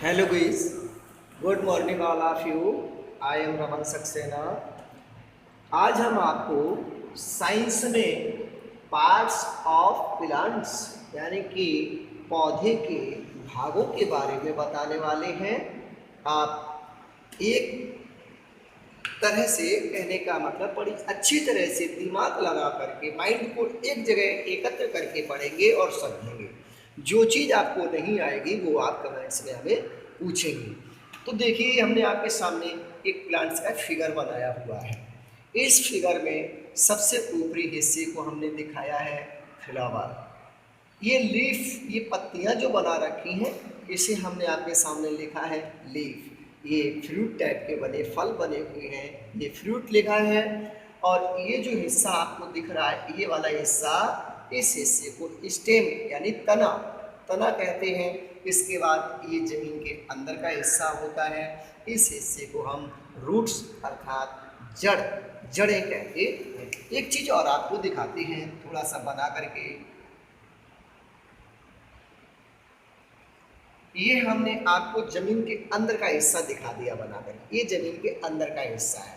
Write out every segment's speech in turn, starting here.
Hello guys, good morning all of you. I am Raman Saxena. आज हम आपको science में पार्ट्स ऑफ प्लांट्स यानी कि पौधे के भागों के बारे में बताने वाले हैं। आप एक तरह से कहने का मतलब बड़ी अच्छी तरह से दिमाग लगा करके माइंड को एक जगह एकत्र करके पढ़ेंगे और समझेंगे। जो चीज़ आपको नहीं आएगी वो आप कमेंट्स में हमें पूछेंगे। तो देखिए, हमने आपके सामने एक प्लांट्स का फिगर बनाया हुआ है। इस फिगर में सबसे ऊपरी हिस्से को हमने दिखाया है फ्लावर। ये लीफ, ये पत्तियां जो बना रखी हैं, इसे हमने आपके सामने लिखा है लीफ। ये फ्रूट टाइप के बने फल बने हुए हैं, ये फ्रूट लिखा है। और ये जो हिस्सा आपको दिख रहा है, ये वाला हिस्सा, इस हिस्से को स्टेम यानी तना तना कहते हैं। इसके बाद ये जमीन के अंदर का हिस्सा होता है। इस हिस्से को हम रूट्स अर्थात जड़ें कहते हैं। एक चीज़ और आपको दिखाते हैं थोड़ा सा बना करके। ये हमने आपको जमीन के अंदर का हिस्सा दिखा दिया बनाकर। ये जमीन के अंदर का हिस्सा है।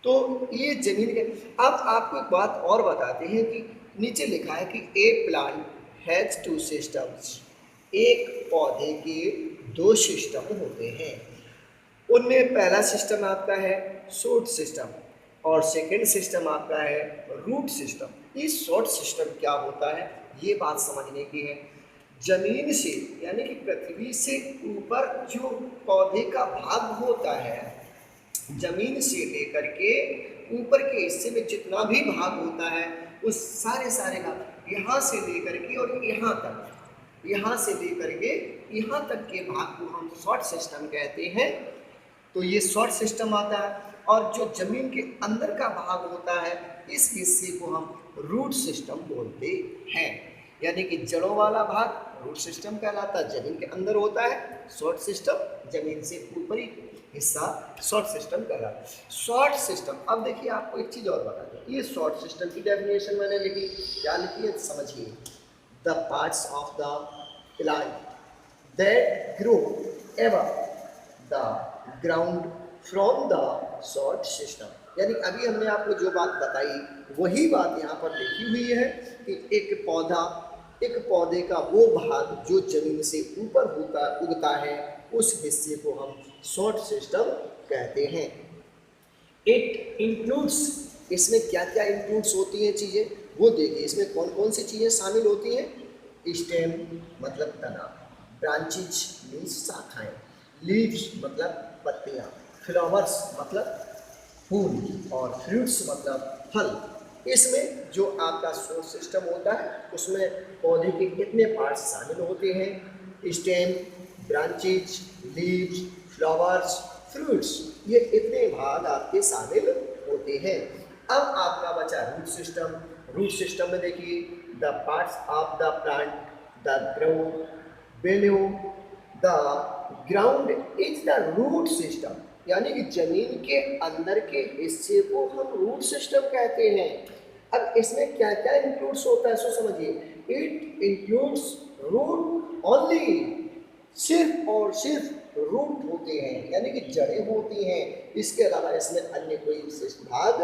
तो ये जमीन के, अब आपको एक बात और बताते हैं कि नीचे लिखा है कि ए प्लांट हैज टू सिस्टम्स। एक पौधे के दो सिस्टम होते हैं। उनमें पहला सिस्टम आपका है शूट सिस्टम और सेकेंड सिस्टम आपका है रूट सिस्टम। इस शॉर्ट सिस्टम क्या होता है, ये बात समझने की है। जमीन से यानी कि पृथ्वी से ऊपर जो पौधे का भाग होता है, जमीन से लेकर के ऊपर के हिस्से में जितना भी भाग होता है, उस सारे का यहाँ से लेकर के और यहाँ से लेकर के यहाँ तक के भाग को हम शॉर्ट सिस्टम कहते हैं। तो ये शॉर्ट सिस्टम आता है। और जो जमीन के अंदर का भाग होता है, इस हिस्से को हम रूट सिस्टम बोलते हैं। यानी कि जड़ों वाला भाग रूट सिस्टम कहलाता है, जमीन के अंदर होता है। शॉर्ट सिस्टम जमीन से ऊपरी हिस्सा शॉर्ट सिस्टम कहलाता है। शॉर्ट सिस्टम, अब देखिए आपको एक चीज़ और बता दूं। ये शॉर्ट सिस्टम की डेफिनेशन मैंने लिखी, क्या लिखी है समझिए। The parts of the plant that grow above the ground from the short system. यानी अभी हमने आपको जो बात बताई वही बात यहाँ पर लिखी हुई है कि एक पौधे का वो भाग जो जमीन से ऊपर उगता है, उस हिस्से को हम शॉर्ट सिस्टम कहते हैं। इट इंक्लूड्स, इसमें क्या क्या इंक्लूड्स होती हैं चीज़ें वो देखिए। इसमें कौन कौन सी चीज़ें शामिल होती हैं। स्टेम मतलब तना, ब्रांचेज मीन्स शाखाएं, लीव्स मतलब पत्तियाँ, फ्लावर्स मतलब फूल और फ्रूट्स मतलब फल। इसमें जो आपका शॉर्ट सिस्टम होता है उसमें पौधे के कितने पार्ट्स शामिल होते हैं। Stem, branches, leaves, flowers, fruits, ये इतने भाग आपके शामिल होते हैं। अब आपका बचा रूट सिस्टम। रूट सिस्टम में देखिए, the parts of the plant the ground below the ground is the root system. यानी कि जमीन के अंदर के हिस्से को हम रूट सिस्टम कहते हैं। अब इसमें क्या क्या इंक्लूड्स होता है सो समझिए। इट इंक्लूड्स रूट ओनली, सिर्फ और सिर्फ रूट होते हैं यानी कि जड़ें होती हैं। इसके अलावा इसमें अन्य कोई विशेष भाग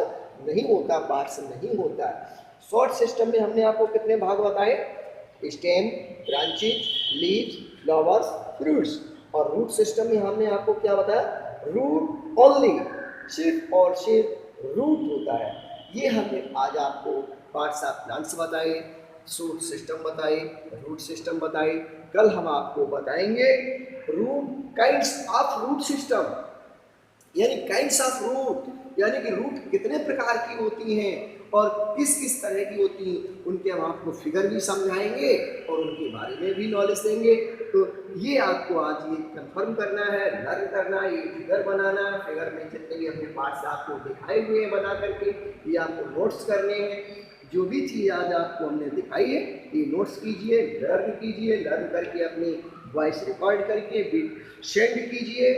नहीं होता, पार्ट्स नहीं होता। शॉर्ट सिस्टम में हमने आपको कितने भाग बताए, stem, branches, leaves, flowers, fruits. और रूट सिस्टम में हमने आपको क्या बताया, रूट ओनली, सिर्फ और सिर्फ रूट होता है। ये हमने आज आपको पार्ट्स ऑफ प्लांट्स बताए, शूट सिस्टम बताए, रूट सिस्टम बताए। कल हम आपको बताएंगे root kinds of root system, यानी काइंड्स ऑफ रूट, यानी कि रूट कितने प्रकार की होती हैं और किस किस तरह की होती हैं, उनके हम आपको फिगर भी समझाएंगे और उनके बारे में भी नॉलेज देंगे। तो ये आपको आज ये कंफर्म करना है, लर्न करना है, ये फिगर बनाना है। फिगर में जितने भी अपने पार्ट्स आपको दिखाए हुए हैं बना करके, ये आपको नोट्स करने हैं। जो भी चीज़ आज आपको हमने दिखाई है ये नोट्स कीजिए, लर्न करके अपनी वॉइस रिकॉर्ड करके भी सेंड कीजिए,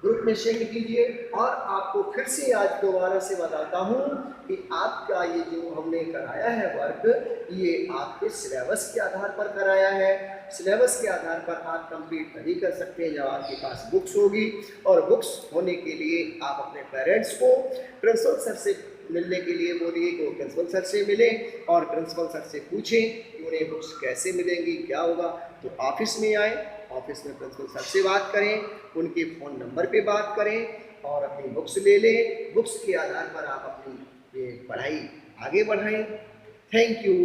ग्रुप में सेंड कीजिए। और आपको फिर से आज दोबारा से बताता हूँ कि आपका ये जो हमने कराया है वर्क, ये आपके सिलेबस के आधार पर कराया है। सिलेबस के आधार पर आप कंप्लीट तभी कर सकते हैं जब आपके पास बुक्स होगी, और बुक्स होने के लिए आप अपने पेरेंट्स को प्रिंसिपल सर से मिलने के लिए बोलिए कि वो प्रिंसिपल सर से मिलें और प्रिंसिपल सर से पूछें कि उन्हें बुक्स कैसे मिलेंगी, क्या होगा। तो ऑफिस में आए, ऑफिस में प्रिंसिपल सर से बात करें, उनके फ़ोन नंबर पे बात करें और अपनी बुक्स ले लें। बुक्स के आधार पर आप अपनी ये पढ़ाई आगे बढ़ाएं। Thank you.